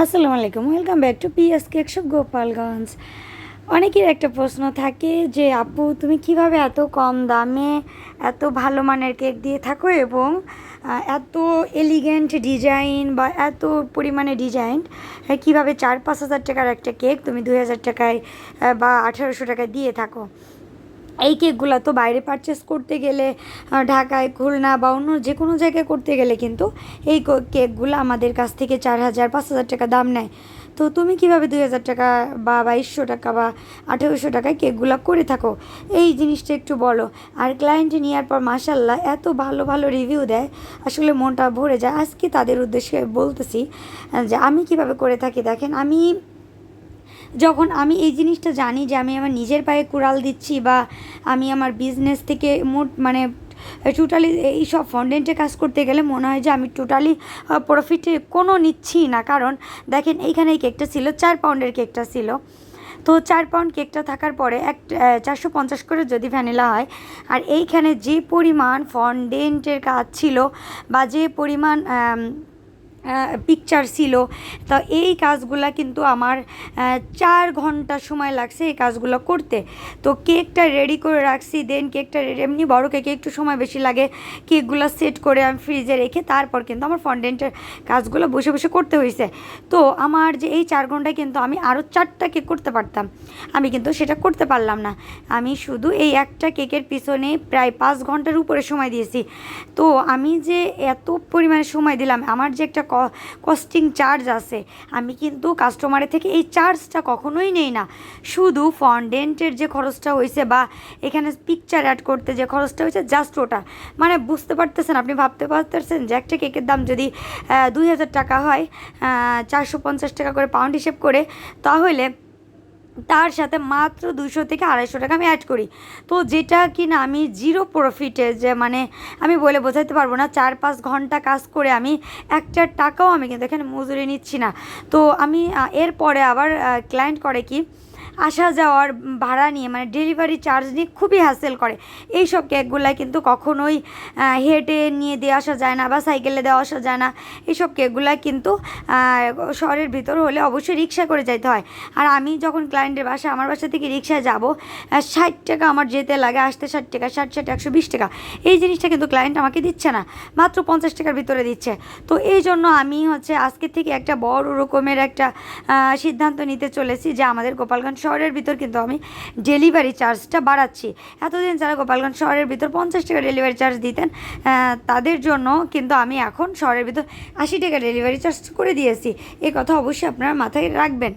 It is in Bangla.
আসসালামু আলাইকুম, welcome back to PS cake shop Gopalganj. অনেকের একটা প্রশ্ন থাকে যে আপু তুমি কিভাবে এত কম দামে এত ভালো মানের কেক দিয়ে থাকো এবং এত এলিগেন্ট ডিজাইন বা এত পরিমাণে ডিজাইন কীভাবে 4-5 হাজার টাকার একটা কেক তুমি 2,000 টাকায় বা 1800 টাকায় দিয়ে থাকো। এই কেকগুলো তো বাইরে পারচেস করতে গেলে ঢাকায়, খুলনা বা অন্য যে কোনো জায়গায় করতে গেলে কিন্তু এই কেকগুলো আমাদের কাছ থেকে 4,000-5,000 টাকা দাম নেয়। তো তুমি কিভাবে 2,000 টাকা বা 2,200 টাকা বা 1,800 টাকায় কেকগুলো করে থাকো, এই জিনিসটা একটু বলো। আর ক্লায়েন্ট নেওয়ার পর মাশাল্লাহ এত ভালো ভালো রিভিউ দেয়, আসলে মনটা ভরে যায়। আজকে তাদের উদ্দেশ্যে বলতেছি যে আমি কিভাবে করে থাকি। দেখেন, যখন আমি এই জিনিসটা জানি যে আমি আমার নিজের পায়ে কুড়াল দিচ্ছি বা আমি আমার বিজনেস থেকে মানে টোটালি এইসব ফন্ডেন্টে কাজ করতে গেলে মনে হয় যে আমি টোটালি প্রফিটে কোনো নিচ্ছি না। কারণ দেখেন, এইখানে এই কেকটা ছিল 4 পাউন্ডের কেকটা ছিল। তো 4 পাউন্ড কেকটা থাকার পরে 450 করে যদি ভ্যানিলা হয়, আর এইখানে যে পরিমাণ ফন্ডেন্টের কাজ ছিল বা যে পরিমাণ পিকচার ছিল, তো এই কাজগুলা কিন্তু আমার 4 ঘন্টা সময় লাগছে এই কাজগুলো করতে। তো কেকটা রেডি করে রাখছি, দেন কেকটা এমনি বড় কেকে একটু সময় বেশি লাগে। কেকগুলো সেট করে আমি ফ্রিজে রেখে তারপর কিন্তু আমার ফন্ডেন্টের কাজগুলো বসে বসে করতে হয়েছে। তো আমার যে এই 4 ঘন্টায় কিন্তু আমি আরও 4টা কেক করতে পারতাম, আমি কিন্তু সেটা করতে পারলাম না। আমি শুধু এই একটা কেকের পিছনে প্রায় 5 ঘন্টার উপরে সময় দিয়েছি। তো আমি যে এত পরিমাণে সময় দিলাম, আমার যে একটা কস্টিং চার্জ আছে, আমি কিন্তু কাস্টমারের থেকে এই চার্জটা কখনোই নেই না। শুধু ফন্ডেন্টের যে খরচটা হয়েছে বা এখানে পিকচার অ্যাড করতে যে খরচটা হয়েছে, জাস্ট ওটা। মানে বুঝতে পারতেছেন, আপনি ভাবতে পারতেছেন যে একটা কেকের দাম যদি 2,000 টাকা হয়, 450 টাকা করে পাউন্ড হিসেব করে, তাহলে তার সাথে মাত্র 200 থেকে 250 টাকা আমি অ্যাড করি। তো যেটা কি না আমি জিরো প্রফিটে, যে মানে আমি বলে বোঝাতে পারবো না। 4-5 ঘন্টা কাজ করে আমি একটা টাকাও আমি কিন্তু এখানে মজুরি নিচ্ছি না। তো আমি এরপরে আবার ক্লায়েন্ট করে কি, আসা যাওয়ার ভাড়া নিয়ে, মানে ডেলিভারি চার্জ নিয়ে খুবই হ্যাসেল করে। এই সব কেকগুলো কিন্তু কখনোই হেঁটে নিয়ে দিয়ে আসা যায় না বা সাইকেলে দেওয়া আসা যায় না। এইসব কেকগুলো কিন্তু শহরের ভিতর হলে অবশ্যই রিক্সা করে যেতে হয়। আর আমি যখন ক্লায়েন্টের বাসা, আমার বাসা থেকে রিক্সায় যাব, 60 টাকা আমার যেতে লাগে, আসতে 60 টাকা, 60 120 টাকা। এই জিনিসটা কিন্তু ক্লায়েন্ট আমাকে দিচ্ছে না, মাত্র 50 টাকার ভিতরে দিচ্ছে। তো এই জন্য আমি আজকে থেকে একটা বড় রকমের একটা সিদ্ধান্ত নিতে চলেছি যে আমাদের গোপালগঞ্জ শহরের ভিতর কিন্তু আমি ডেলিভারি চার্জটা বাড়াচ্ছি। এতদিন যারা গোপালগঞ্জ শহরের ভিতর 50 টাকা ডেলিভারি চার্জ দিতেন, তাদের জন্য কিন্তু আমি এখন শহরের ভিতর 80 টাকা ডেলিভারি চার্জ করে দিয়েছি। এই কথা অবশ্যই আপনারা মাথায় রাখবেন।